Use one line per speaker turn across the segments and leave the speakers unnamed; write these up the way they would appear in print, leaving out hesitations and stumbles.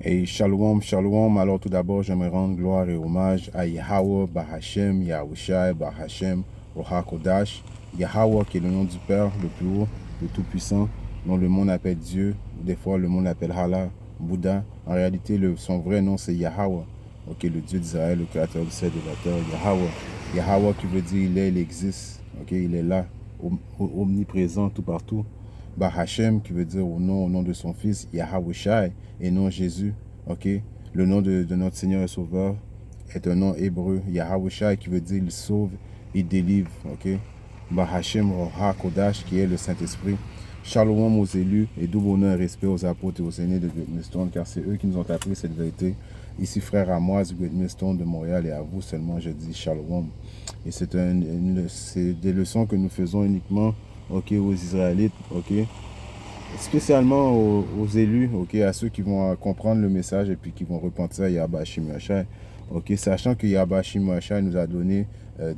Et shalom, shalom. Alors tout d'abord, j'aimerais rendre gloire et hommage à Yahweh, Bahashem, Yahushai, Bahashem, Kodash. Yahweh qui est le nom du Père, le plus haut, le tout-puissant, dont le monde appelle Dieu. Des fois, le monde appelle Allah, Bouddha. En réalité, son vrai nom, c'est Yahweh. Ok, le Dieu d'Israël, le créateur du ciel et de la terre, Yahweh. Yahweh qui veut dire il est, il existe. Ok, il est là, omniprésent, tout partout. Bahashem qui veut dire au nom de son fils, Yahushai, et non Jésus. Ok, le nom de notre Seigneur et Sauveur est un nom hébreu, Yahushai, qui veut dire il sauve, il délivre. Ok, Bahashem Kodash, qui est le Saint-Esprit. Shalom aux élus et double honneur et respect aux apôtres et aux aînés de Great Millstone, car c'est eux qui nous ont appris cette vérité. Ici, frère Amoise du Great Millstone de Montréal, et à vous seulement je dis Shalom. Et c'est des leçons que nous faisons uniquement, ok, aux Israélites, ok, spécialement aux élus, ok, à ceux qui vont comprendre le message et puis qui vont repentir à Yahweh Hashem Yahshai, ok, sachant que Yahweh Hashem Yahshai nous a donné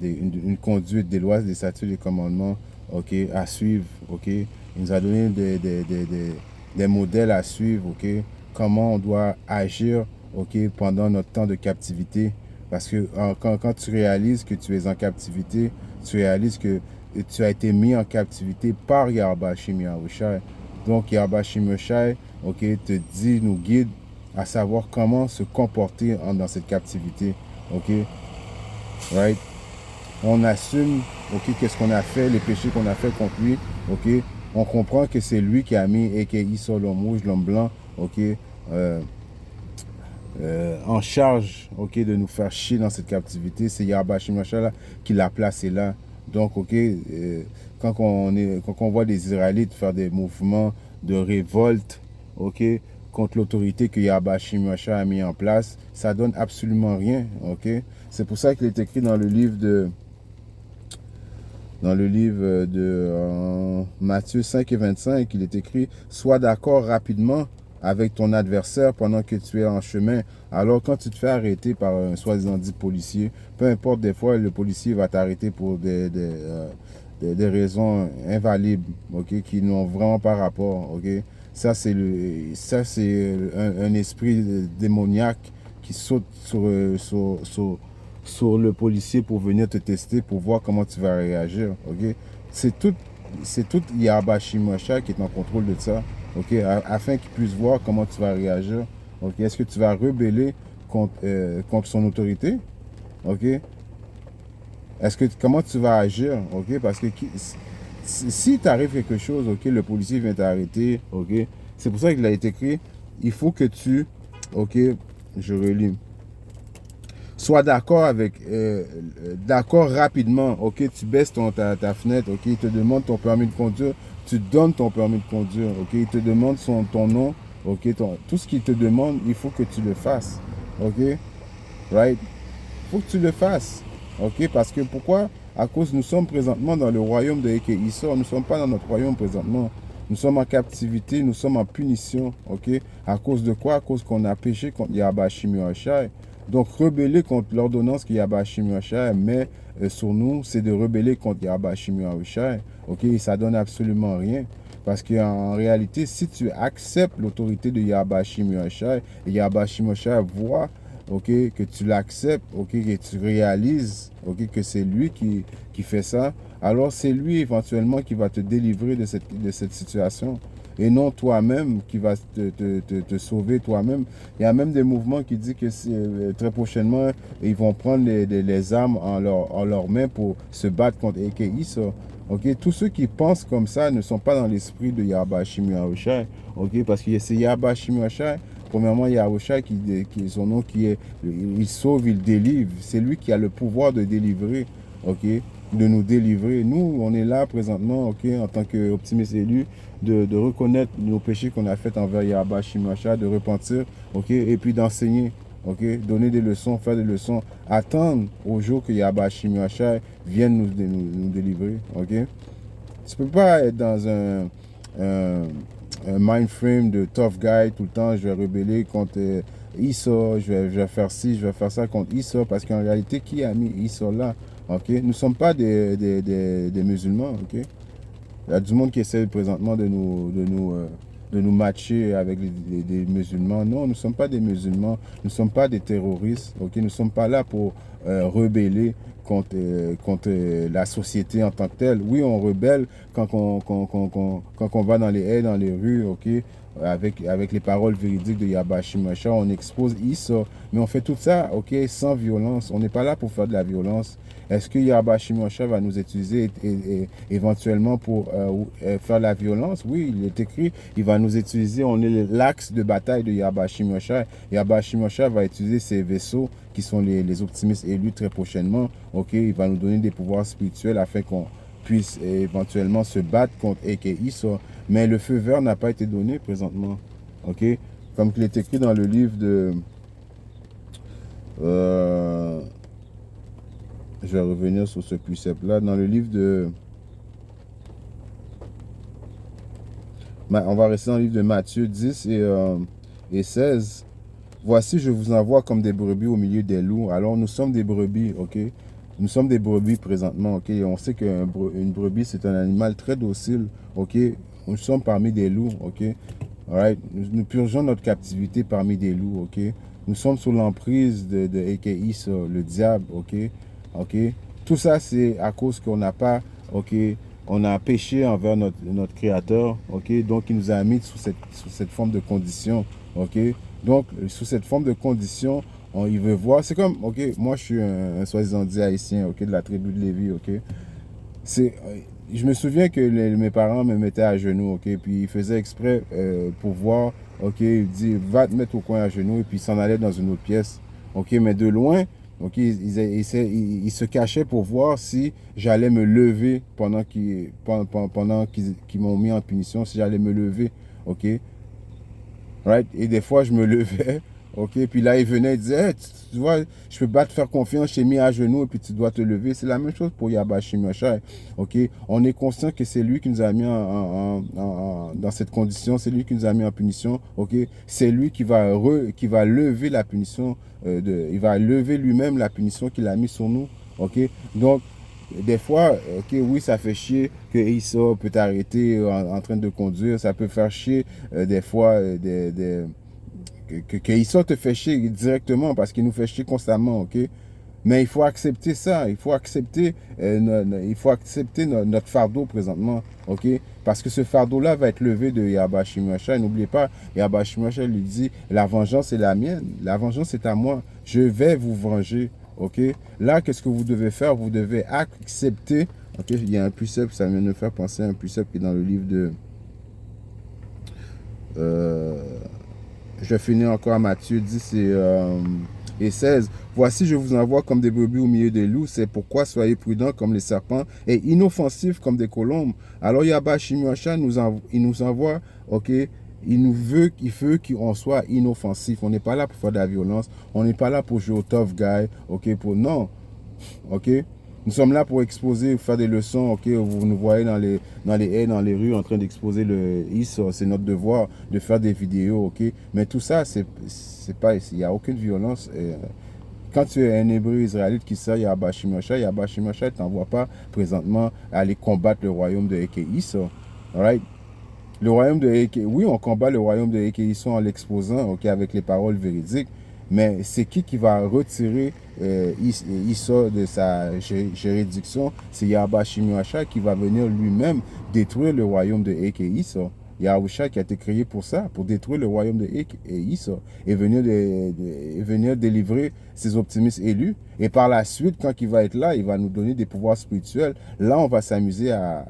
une conduite des lois, des statuts, des commandements, ok, à suivre, ok, il nous a donné des modèles à suivre, ok, comment on doit agir, ok, pendant notre temps de captivité, parce que quand tu réalises que tu es en captivité, tu réalises que tu as été mis en captivité par Yahweh Hashem Yahshai. Donc, Yahweh Hashem Yahshai, ok, te dit, nous guide à savoir comment se comporter dans cette captivité. Ok, right? On assume, ok, qu'est-ce qu'on a fait, les péchés qu'on a fait contre lui. Ok, on comprend que c'est lui qui a mis Eki sur l'homme rouge, l'homme blanc. Ok, en charge, ok, de nous faire chier dans cette captivité. C'est Yahweh Hashem Yahshai qui l'a placé là. Donc, ok, quand on voit des Israélites faire des mouvements de révolte, ok, contre l'autorité que Yahweh Hashem Yahshai a mis en place, ça donne absolument rien, ok. C'est pour ça qu'il est écrit dans le livre de Matthieu 5 et 25, il est écrit « Sois d'accord rapidement avec ton adversaire pendant que tu es en chemin. » Alors, quand tu te fais arrêter par un soi-disant dit policier, peu importe, des fois, le policier va t'arrêter pour des raisons invalides, ok, qui n'ont vraiment pas rapport, ok. Ça, c'est un esprit démoniaque qui saute sur le policier pour venir te tester, pour voir comment tu vas réagir, ok. C'est tout Yahweh Hashem Yahshai qui est en contrôle de ça, ok, afin qu'il puisse voir comment tu vas réagir, ok. Est-ce que tu vas rebeller contre son autorité, ok. Comment tu vas agir, ok, parce que si t'arrive quelque chose, ok, le policier vient t'arrêter, ok, c'est pour ça qu'il a été écrit, il faut que tu, ok, je relis, sois d'accord d'accord rapidement, ok, tu baisses ta fenêtre, ok, il te demande ton permis de conduire, tu donnes ton permis de conduire, ok, il te demande ton nom, ok, tout ce qu'il te demande, il faut que tu le fasses, ok, right, il faut que tu le fasses, ok, parce que pourquoi? À cause nous sommes présentement dans le royaume de Eke Issor, nous ne sommes pas dans notre royaume présentement, nous sommes en captivité, nous sommes en punition, ok, à cause de quoi? À cause qu'on a péché contre Yahweh Hashem Yahshai. Donc, rebeller contre l'ordonnance que Yahweh Hashem Yahshai met sur nous, c'est de rebeller contre Yahweh Hashem Yahshai. Ok, et ça donne absolument rien. Parce qu'en réalité, si tu acceptes l'autorité de Yahweh Hashem Yahshai, et Yahweh Hashem Yahshai voit, ok, que tu l'acceptes, ok, que tu réalises, ok, que c'est lui qui fait ça, alors c'est lui éventuellement qui va te délivrer de cette situation. Et non toi-même qui va te sauver toi-même. Il y a même des mouvements qui disent que très prochainement, ils vont prendre les armes en leurs mains pour se battre contre Eke Issor. Ok, tous ceux qui pensent comme ça ne sont pas dans l'esprit de Yahweh Hashem Yahshai. Ok, parce que c'est Yahweh Hashem Yahshai. Premièrement, Yahshai qui son nom qui est, il sauve, il délivre. C'est lui qui a le pouvoir de délivrer. Ok, de nous délivrer. Nous, on est là présentement, ok, en tant qu'optimiste élu, de reconnaître nos péchés qu'on a fait envers Yahweh Hashem Yahshai, de repentir, ok, et puis d'enseigner, ok, donner des leçons, faire des leçons, attendre au jour que Yahweh Hashem Yahshai vienne nous délivrer, ok. Tu peux pas être dans un mind frame de tough guy tout le temps, je vais rebeller contre Issor, je vais faire ci, je vais faire ça contre Issor, parce qu'en réalité, qui a mis Issor là? Ok, nous ne sommes pas des musulmans, ok. Il y a du monde qui essaie présentement de nous de nous matcher avec des musulmans. Non, nous ne sommes pas des musulmans, nous ne sommes pas des terroristes, ok? Nous ne sommes pas là pour rebeller contre la société en tant que telle. Oui, on rebelle quand on va dans les haies, dans les rues, ok? Avec les paroles véridiques de Yabashi Masha, on expose Issa, mais on fait tout ça, ok, sans violence. On n'est pas là pour faire de la violence. Est-ce que Yabashi Masha va nous utiliser éventuellement pour faire la violence? Oui, il est écrit, il va nous utiliser, on est l'axe de bataille de Yabashi Masha. Yabashi Masha va utiliser ses vaisseaux qui sont les optimistes élus très prochainement. Ok, il va nous donner des pouvoirs spirituels afin qu'on puisse éventuellement se battre contre Issa. Mais le feu vert n'a pas été donné présentement. Ok, comme il est écrit dans le livre de... je vais revenir sur ce précepte-là. Dans le livre de... On va rester dans le livre de Matthieu 10 et 16. Voici, je vous envoie comme des brebis au milieu des loups. Alors, nous sommes des brebis, ok? Nous sommes des brebis présentement, ok? On sait qu'une brebis, c'est un animal très docile, ok? Nous sommes parmi des loups, ok? Alright? Nous purgeons notre captivité parmi des loups, ok? Nous sommes sous l'emprise de Eke-Issa, le diable, ok? Ok? Tout ça, c'est à cause qu'on n'a pas, ok? On a péché envers notre Créateur, ok? Donc, il nous a mis sous cette forme de condition, ok? Donc, sous cette forme de condition, il veut voir. C'est comme, ok, moi je suis un soi-disant dit haïtien, ok, de la tribu de Lévi, ok. Je me souviens que mes parents me mettaient à genoux, ok, puis ils faisaient exprès pour voir, ok, ils disaient, va te mettre au coin à genoux, et puis ils s'en allaient dans une autre pièce, ok, mais de loin, ok, ils se cachaient pour voir si j'allais me lever pendant qu'ils m'ont mis en punition, si j'allais me lever, ok. Right? Et des fois, je me levais, ok, puis là, il venait et disait, hey, tu vois, je peux pas te faire confiance, je t'ai mis à genoux et puis tu dois te lever. C'est la même chose pour Yabashi Machai, ok. On est conscient que c'est lui qui nous a mis dans cette condition, c'est lui qui nous a mis en punition, ok. C'est lui qui va lever la punition, il va lever lui-même la punition qu'il a mis sur nous, ok. Donc, des fois, ok, oui, ça fait chier que Issa peut t'arrêter en train de conduire. Ça peut faire chier des fois que Issa te fait chier directement parce qu'il nous fait chier constamment, ok? Mais il faut accepter ça. Il faut accepter, notre fardeau présentement, ok? Parce que ce fardeau-là va être levé de Yabashi Masha. N'oubliez pas, Yabashi Masha lui dit, la vengeance est la mienne. La vengeance est à moi. Je vais vous venger. Ok, là, qu'est-ce que vous devez faire? Vous devez accepter. Ok, il y a un précepte, ça vient de me faire penser à un précepte qui est dans le livre de. Je finis encore à Matthieu 10 et 16. Voici, je vous envoie comme des brebis au milieu des loups. C'est pourquoi soyez prudents comme les serpents et inoffensifs comme des colombes. Alors, Yabashi Masha il nous envoie, ok, il veut qu'on soit inoffensif. On n'est pas là pour faire de la violence. On n'est pas là pour jouer au tough guy. Ok, non. Ok. Nous sommes là pour exposer, faire des leçons. Ok, vous nous voyez dans les haies, dans les rues, en train d'exposer le IS. C'est notre devoir de faire des vidéos. Ok. Mais tout ça, c'est pas, il n'y a aucune violence. Quand tu es un hébreu israélite qui sert Yabashi Masha ne t'envoie pas présentement aller combattre le royaume de Eke-Issa. Alright? Le royaume de Eke, oui, on combat le royaume de Eke-Issa en l'exposant, ok, avec les paroles véridiques, mais c'est qui va retirer Issa de sa juridiction? C'est Yabashi Masha qui va venir lui-même détruire le royaume de Eke-Issa. Yahusha qui a été créé pour ça, pour détruire le royaume de Issa et venir délivrer ses optimistes élus. Et par la suite, quand il va être là, il va nous donner des pouvoirs spirituels. Là, on va s'amuser à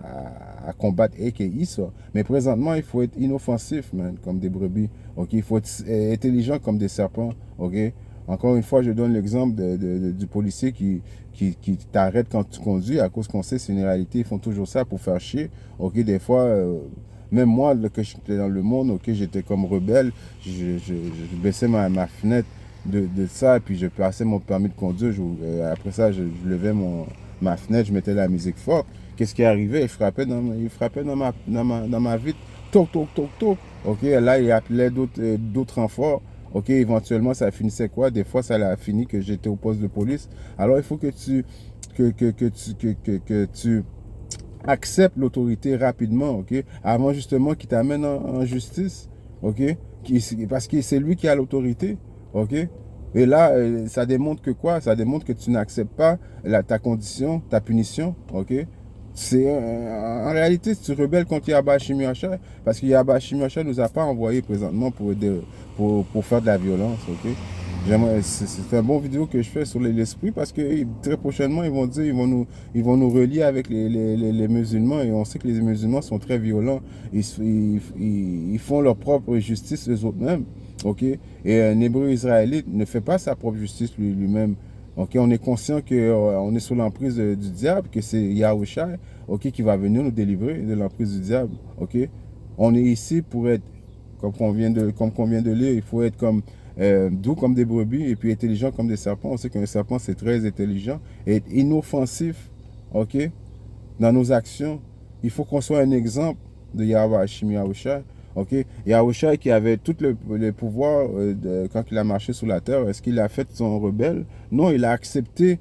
combattre Issa. Mais présentement, il faut être inoffensif, man, comme des brebis. Ok, il faut être intelligent comme des serpents. Ok. Encore une fois, je donne l'exemple du policier qui t'arrête quand tu conduis à cause qu'on sait c'est une réalité. Ils font toujours ça pour faire chier. Ok, des fois. Même moi, que j'étais dans le monde, ok, j'étais comme rebelle, je baissais ma fenêtre de ça, et puis je passais mon permis de conduire. Après ça, je levais ma fenêtre, je mettais la musique forte. Qu'est-ce qui arrivait? Il frappait dans ma vitre. Toc, toc, toc, toc. Ok, là, il appelait d'autres renforts. Ok, éventuellement, ça finissait quoi? Des fois, ça a fini que j'étais au poste de police. Alors, il faut que tu accepte l'autorité rapidement, ok, avant justement qu'il t'amène en justice, ok, parce que c'est lui qui a l'autorité, ok. Et là, ça démontre que quoi? Ça démontre que tu n'acceptes pas ta condition, ta punition, ok. C'est en réalité, tu rebelles contre Yahba Shimyasha, parce que Yahba Shimyasha nous a pas envoyé présentement pour faire de la violence, ok. C'est un bon vidéo que je fais sur l'esprit parce que très prochainement, ils vont dire, ils vont nous relier avec les musulmans et on sait que les musulmans sont très violents. Ils font leur propre justice eux autres mêmes. Ok? Et un hébreu israélite ne fait pas sa propre justice lui-même. Ok? On est conscient qu'on est sous l'emprise du diable, que c'est Yahushua, ok, qui va venir nous délivrer de l'emprise du diable. Ok? On est ici pour être, comme qu'on vient de lire, il faut être comme doux comme des brebis et puis intelligent comme des serpents. On sait qu'un serpent, c'est très intelligent et inoffensif, ok, dans nos actions. Il faut qu'on soit un exemple de Yahweh Hashim Yahushua, ok. Yahushua qui avait tout le pouvoir quand il a marché sur la terre, est-ce qu'il a fait son rebelle? Non, il a accepté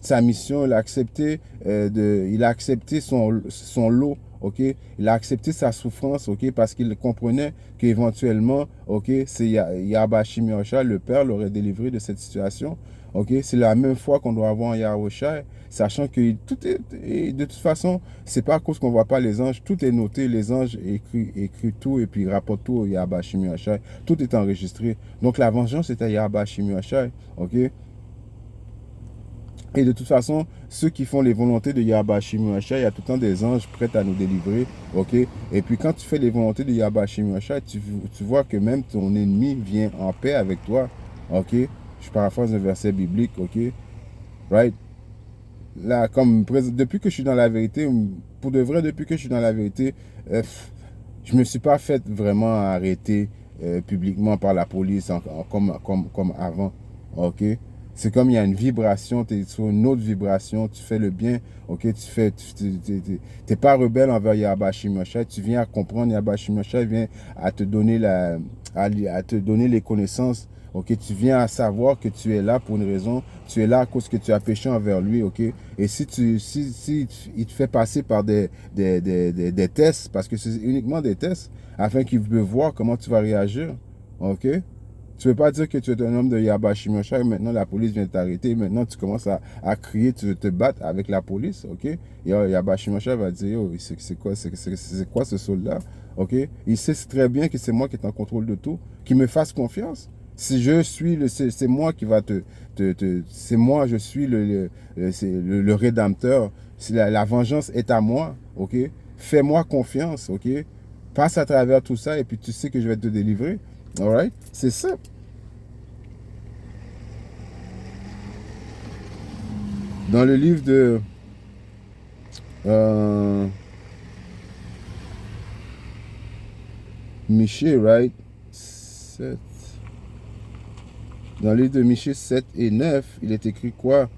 sa mission, il a accepté son lot, ok, il a accepté sa souffrance, ok, parce qu'il comprenait qu'éventuellement, ok, c'est Yahba Shimyosha, le Père, l'aurait délivré de cette situation, ok, c'est la même foi qu'on doit avoir en Yahushua, sachant que tout est, et de toute façon, c'est pas à cause qu'on voit pas les anges, tout est noté, les anges écrit tout et puis rapportent tout au Yahba Shimyosha, tout est enregistré, donc la vengeance est à Yahba Shimyosha, ok. Et de toute façon, ceux qui font les volontés de Yahba Shimyosha, il y a tout le temps des anges prêts à nous délivrer, ok? Et puis quand tu fais les volontés de Yahba Shimyosha, tu vois que même ton ennemi vient en paix avec toi, ok? Je paraphrase un verset biblique, ok? Right? Là, comme depuis que je suis dans la vérité, pour de vrai, depuis que je suis dans la vérité, je me suis pas fait vraiment arrêter publiquement par la police comme avant, ok? C'est comme il y a une vibration, tu es sur une autre vibration, tu fais le bien, ok? Tu n'es pas rebelle envers Yahba Shimyosha, tu viens à comprendre Yahba Shimyosha, il vient à te donner à te donner les connaissances, ok? Tu viens à savoir que tu es là pour une raison, tu es là à cause que tu as péché envers lui, ok? Et si il te fait passer par des tests, parce que c'est uniquement des tests, afin qu'il veut voir comment tu vas réagir, ok? Tu ne veux pas dire que tu es un homme de Yahba Shimyosha et maintenant la police vient t'arrêter. Maintenant tu commences à crier, tu veux te battre avec la police, ok? Et Yahba Shimyosha va dire, oh, c'est quoi ce soldat, ok? Il sait très bien que c'est moi qui est en contrôle de tout, qu'il me fasse confiance. Si je suis, c'est moi qui va c'est moi, je suis le rédempteur. Si la vengeance est à moi, ok? Fais-moi confiance, ok? Passe à travers tout ça et puis tu sais que je vais te délivrer. Alright? C'est ça. Dans le livre de Michée, right? 7. Dans le livre de Michée 7 et 9, il est écrit quoi?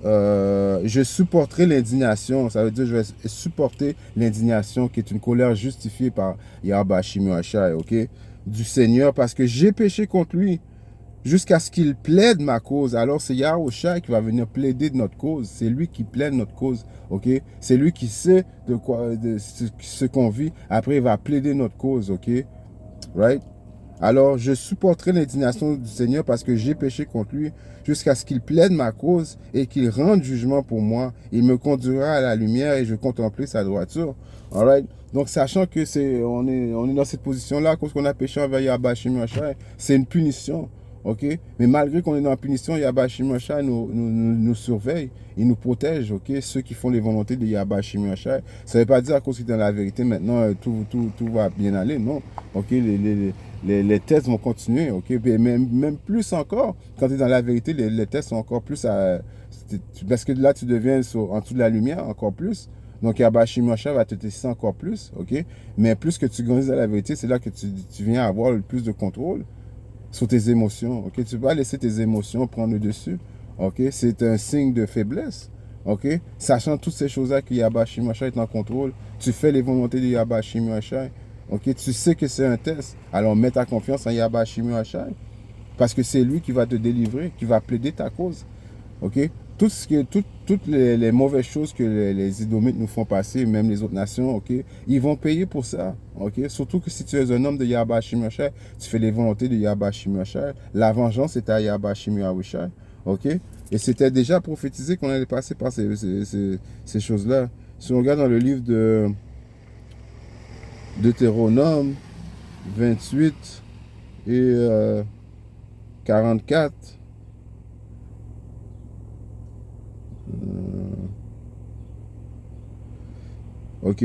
Je supporterai l'indignation. Ça veut dire je vais supporter l'indignation qui est une colère justifiée par Yahba Shimyosha, ok? Du Seigneur parce que j'ai péché contre lui jusqu'à ce qu'il plaide ma cause. Alors c'est Yahushua qui va venir plaider de notre cause. C'est lui qui plaide notre cause, ok? C'est lui qui sait de ce qu'on vit. Après, il va plaider notre cause, ok? Right? Alors, je supporterai l'indignation du Seigneur parce que j'ai péché contre lui jusqu'à ce qu'il plaide ma cause et qu'il rende jugement pour moi. Il me conduira à la lumière et je contemplerai sa droiture. All right? Donc, sachant que on est dans cette position-là, à cause qu'on a péché envers Yahba Shimyosha, c'est une punition. Ok? Mais malgré qu'on est dans la punition, Yahba Shimyosha nous surveille, il nous protège, ok? Ceux qui font les volontés de Yahba Shimyosha, ça ne veut pas dire à cause qu'il est dans la vérité, maintenant tout va bien aller, non? Ok? Les tests vont continuer, ok? Mais même plus encore, quand tu es dans la vérité, les tests sont encore plus parce que là, tu deviens en dessous de la lumière encore plus. Donc, Yahba Shimyosha va te tester encore plus, ok? Mais plus que tu grandis dans la vérité, c'est là que tu viens avoir le plus de contrôle sur tes émotions, ok? Tu ne peux pas laisser tes émotions prendre le dessus, ok? C'est un signe de faiblesse, ok? Sachant toutes ces choses-là que Yahba Shimyosha est en contrôle, tu fais les volontés de Yahba Shimyosha, ok? Tu sais que c'est un test, alors mets ta confiance en Yahba Shimyosha, parce que c'est lui qui va te délivrer, qui va plaider ta cause, ok? Toutes les mauvaises choses que les Édomites nous font passer, même les autres nations, ok, ils vont payer pour ça, ok. Surtout que si tu es un homme de Yahweh Hashem Yahshai, tu fais les volontés de Yahweh Hashem Yahshai, la vengeance est à Yahweh Hashem Yahshai, ok. Et c'était déjà prophétisé qu'on allait passer par ces choses-là. Si on regarde dans le livre de Deutéronome 28 et 44, ok.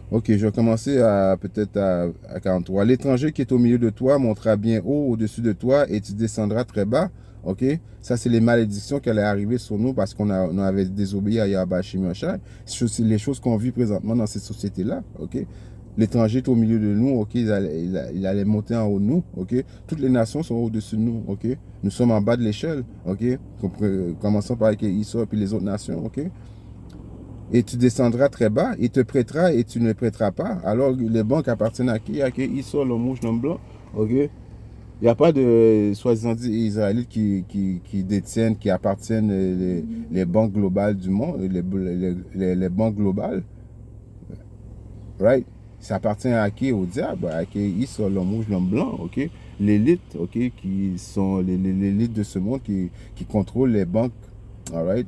Ok, je vais commencer peut-être à 43. L'étranger qui est au milieu de toi montera bien haut au-dessus de toi et tu descendras très bas. Ok, ça c'est les malédictions qui allaient arriver sur nous parce on avait désobéi à Yahweh Hashem Yahshai. C'est les choses qu'on vit présentement dans ces sociétés-là. Ok, l'étranger est au milieu de nous. Ok, il allait monter en haut de nous. Ok, toutes les nations sont au-dessus de nous. Ok, nous sommes en bas de l'échelle. Ok, commençons par Israël et puis les autres nations. Ok. Et tu descendras très bas, il te prêtera et tu ne prêteras pas. Alors les banques appartiennent à qui? À qui? Ils le mouche, l'homme blanc. Ok? Il n'y a pas de soi-disant Israélites qui détiennent, qui appartiennent les banques globales du monde, les banques globales. Right? Ça appartient à qui? Au diable, à qui? Israël, l'homme rouge, l'homme blanc. Ok? L'élite, ok? Qui sont l'élite de ce monde qui contrôle les banques. Alright?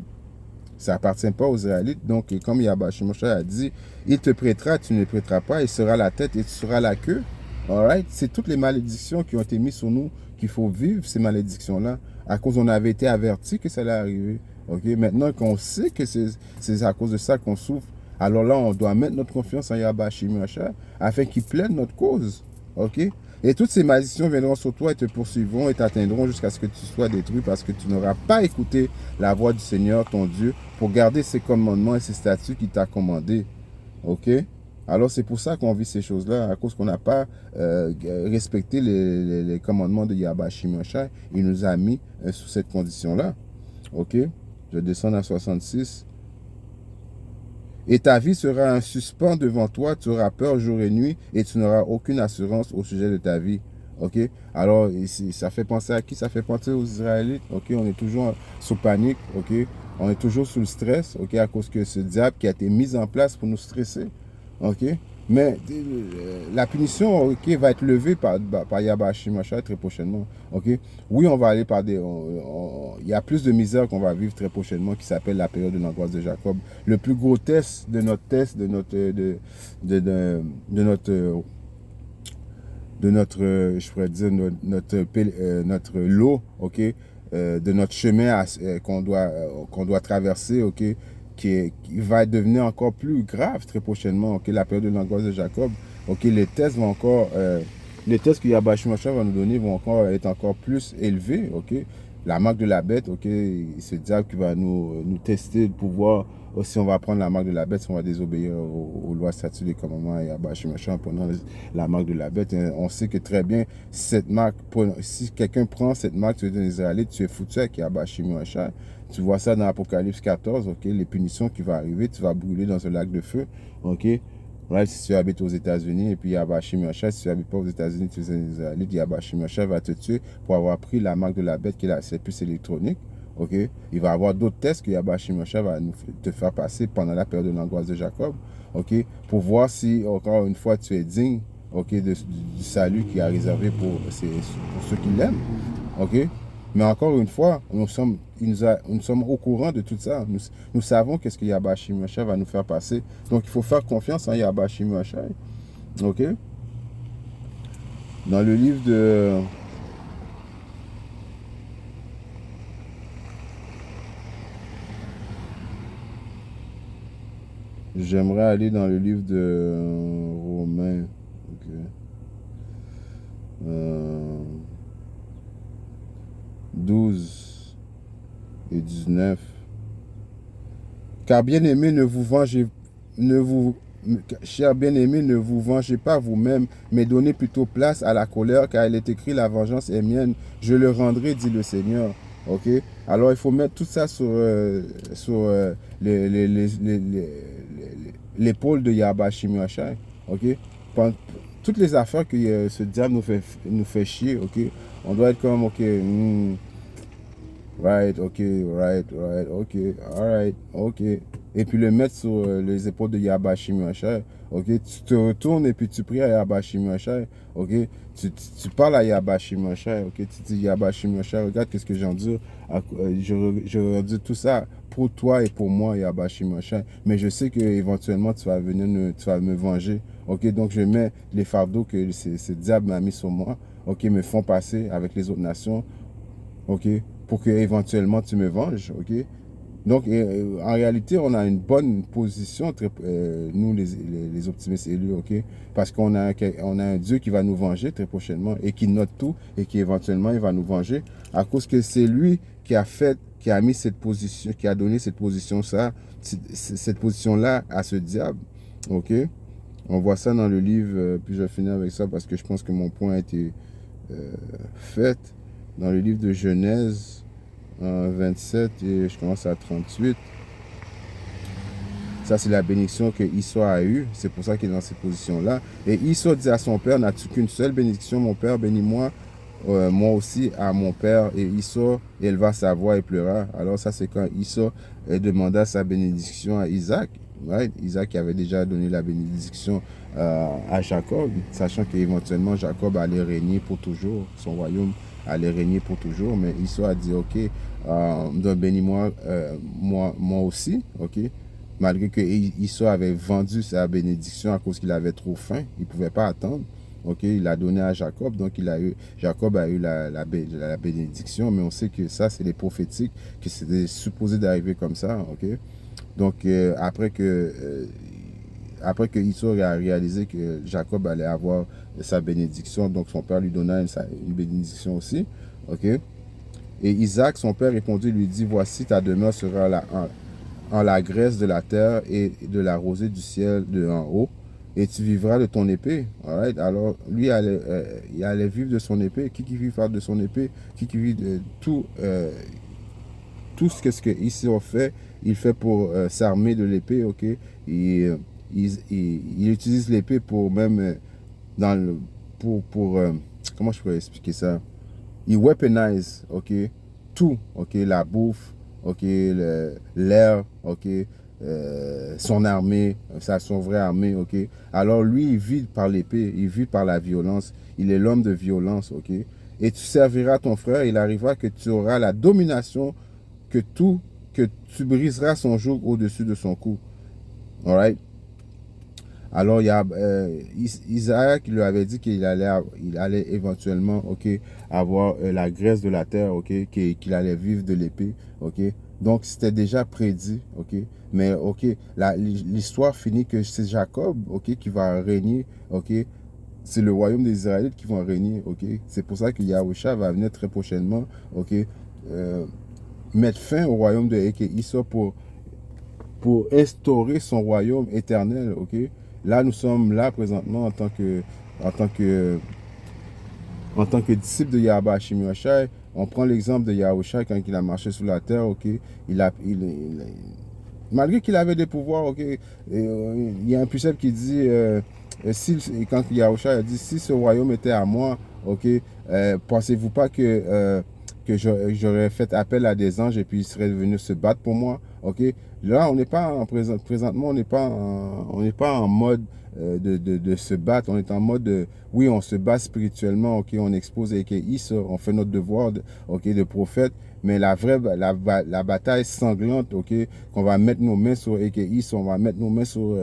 Ça appartient pas aux Israélites. Donc, comme Yahweh Hashem a dit, il te prêtera, tu ne le prêteras pas, il sera la tête et tu seras la queue. Alright? C'est toutes les malédictions qui ont été mises sur nous qu'il faut vivre, ces malédictions-là, à cause on avait été averti que ça allait arriver. Ok? Maintenant qu'on sait que c'est à cause de ça qu'on souffre, alors là, on doit mettre notre confiance en Yahweh Hashem afin qu'il plaide notre cause. Ok? Et toutes ces malédictions viendront sur toi et te poursuivront et t'atteindront jusqu'à ce que tu sois détruit parce que tu n'auras pas écouté la voix du Seigneur, ton Dieu, pour garder ses commandements et ses statuts qu'il t'a commandés. OK? Alors, c'est pour ça qu'on vit ces choses-là, à cause qu'on n'a pas respecté les commandements de Yahweh Hashem Yahshai. Il nous a mis sous cette condition-là. OK? Je descends à 66. Et ta vie sera un suspens devant toi, tu auras peur jour et nuit et tu n'auras aucune assurance au sujet de ta vie. Ok? Alors, ici, ça fait penser à qui? Ça fait penser aux Israélites. Ok? On est toujours sous panique. Ok? On est toujours sous le stress. Ok? À cause que ce diable qui a été mis en place pour nous stresser. Ok? Mais la punition, ok, va être levée par Yahweh Hashem Yahshai très prochainement. Ok? Oui, on va aller par des... Il y a plus de misère qu'on va vivre très prochainement qui s'appelle la période de l'angoisse de Jacob. Le plus gros test, de notre, je pourrais dire, notre lot, ok, de notre chemin qu'on doit traverser, ok, qui va devenir encore plus grave très prochainement, ok, la période de l'angoisse de Jacob, ok, les tests que Yahweh Hashem va nous donner vont encore être encore plus élevés, ok, la marque de la bête, ok, ce diable qui va nous tester pour voir si on va prendre la marque de la bête, si on va désobéir aux lois, statuts, les commandements, et Yahweh Hashem en prenant la marque de la bête. On sait que très bien, cette marque, si quelqu'un prend cette marque, tu es un Israélite, tu es foutu avec Yahweh Hashem. Tu vois ça dans Apocalypse 14, ok, les punitions qui vont arriver, tu vas brûler dans un lac de feu, ok. Right, si tu habites aux États-Unis et puis Yahweh Hashem Yahshai, si tu n'habites pas aux États-Unis, tu es un Israélite, Yahweh Hashem Yahshai va te tuer pour avoir pris la marque de la bête qui est la puce électronique. Ok, il va y avoir d'autres tests que Yahweh Hashem Yahshai va te faire passer pendant la période de l'angoisse de Jacob. Ok, pour voir si encore une fois tu es digne, ok, du salut qui est réservé pour ceux qui l'aiment. Ok. Mais encore une fois, nous sommes au courant de tout ça. Nous savons qu'est-ce que Yahweh Hashem Yahshai va nous faire passer. Donc, il faut faire confiance en Yahweh Hashem Yahshai. OK? Dans le livre de... J'aimerais aller dans le livre de Romains. OK. 12 et 19. Car bien-aimés, chers bien-aimés, ne vous vengez pas vous-même, mais donnez plutôt place à la colère, car il est écrit, la vengeance est mienne, je le rendrai, dit le Seigneur. Ok? Alors il faut mettre tout ça sur l'épaule de Yahweh Hashem Yahshai. Ok? Toutes les affaires que ce diable nous fait chier, ok? On doit être comme, ok, right, ok, right, ok, alright, ok. Et puis le mettre sur les épaules de Yahba Shimashai, ok. Tu te retournes et puis tu pries à Yahba Shimashai, ok. Tu parles à Yahba Shimashai, ok. Tu dis Yahba Shimashai, regarde qu'est-ce que j'endure. Je redis tout ça pour toi et pour moi, Yahba Shimashai. Mais je sais que éventuellement tu vas venir, tu vas me venger, ok. Donc je mets les fardeaux que ce diable m'a mis sur moi, ok, me font passer avec les autres nations, ok, pour que éventuellement tu me venges, ok. Donc, en réalité, on a une bonne position, nous, les optimistes élus, ok, parce on a un Dieu qui va nous venger très prochainement et qui note tout et qui éventuellement, il va nous venger à cause que c'est lui qui a mis cette position, qui a donné cette position, cette position-là à ce diable, ok. On voit ça dans le livre, puis je vais finir avec ça parce que je pense que mon point a été fait dans le livre de Genèse 27 et je commence à 38. Ça, c'est la bénédiction que Issa a eue. C'est pour ça qu'il est dans cette position-là. Et Issa dit à son père, n'as-tu qu'une seule bénédiction, mon père, bénis-moi, moi aussi à mon père. Et Issa éleva sa voix et pleura. Alors ça, c'est quand Issa demanda sa bénédiction à Isaac. Right? Isaac avait déjà donné la bénédiction à Jacob, sachant qu'éventuellement Jacob allait régner pour toujours, son royaume allait régner pour toujours, mais Issa a dit, ok, donc bénis-moi, moi aussi, ok, malgré que Issa avait vendu sa bénédiction à cause qu'il avait trop faim, il ne pouvait pas attendre, ok, il a donné à Jacob, donc Jacob a eu la bénédiction, mais on sait que ça, c'est les prophétiques, que c'était supposé d'arriver comme ça, ok. Donc, après que Issa a réalisé que Jacob allait avoir sa bénédiction, donc son père lui donna une bénédiction aussi, ok. Et Isaac, son père, répondit, lui dit, voici ta demeure sera en la graisse de la terre et de la rosée du ciel de en haut, et tu vivras de ton épée. Alright? Alors, lui, il allait vivre de son épée. Qui vit de son épée? Qui vit de tout ce que ici on fait, il fait pour s'armer de l'épée, ok? Il utilise l'épée pour même dans le comment je pourrais expliquer ça? Il weaponize, ok? Tout, ok? La bouffe, ok? L'air, ok? Son armée, son vrai armée, ok? Alors lui, il vit par l'épée, il vit par la violence, il est l'homme de violence, ok? Et tu serviras ton frère, il arrivera que tu auras la domination que tu briseras son joug au-dessus de son cou. Alright? Alors, Isaac lui avait dit qu'il allait éventuellement, ok, avoir la graisse de la terre, ok, qu'il allait vivre de l'épée, ok. Donc, c'était déjà prédit, ok. Mais, ok, l'histoire finit que c'est Jacob, ok, qui va régner, ok. C'est le royaume des Israélites qui vont régner, ok. C'est pour ça que Yahusha va venir très prochainement, ok, mettre fin au royaume de Issa pour instaurer son royaume éternel, ok. Là, nous sommes là présentement en tant que, en tant que disciple de Yahba Hashim Yahshai. On prend l'exemple de Yahusha quand il a marché sur la terre, ok. Malgré qu'il avait des pouvoirs, ok. Il y a un puissant qui dit, quand Yahusha a dit, si ce royaume était à moi, ok, pensez-vous pas que j'aurais fait appel à des anges et puis ils seraient venus se battre pour moi, ok. Là, on n'est pas présentement, on n'est pas en mode de se battre. On est en mode oui, on se bat spirituellement, ok, on expose avec Issa, on fait notre devoir, ok, de prophète. Mais la bataille sanglante, ok, qu'on va mettre nos mains sur Issa, on va mettre nos mains sur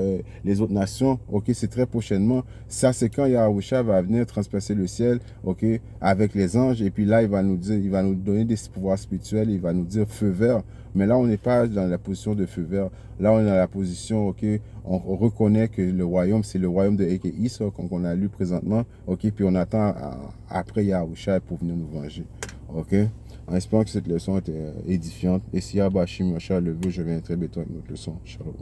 les autres nations, ok, c'est très prochainement. Ça, c'est quand Yahusha va venir transpercer le ciel, ok, avec les anges. Et puis là, il va nous donner des pouvoirs spirituels, il va nous dire feu vert. Mais là, on n'est pas dans la position de feu vert. Là, on est dans la position, ok, on reconnaît que le royaume, c'est le royaume de Issa, comme on a lu présentement, ok, puis on attend après Yahusha pour venir nous venger, ok. En espérant que cette leçon était édifiante. Et si Yahba Hashim Yahshua le veut, je viens très bientôt avec notre leçon. Shalom.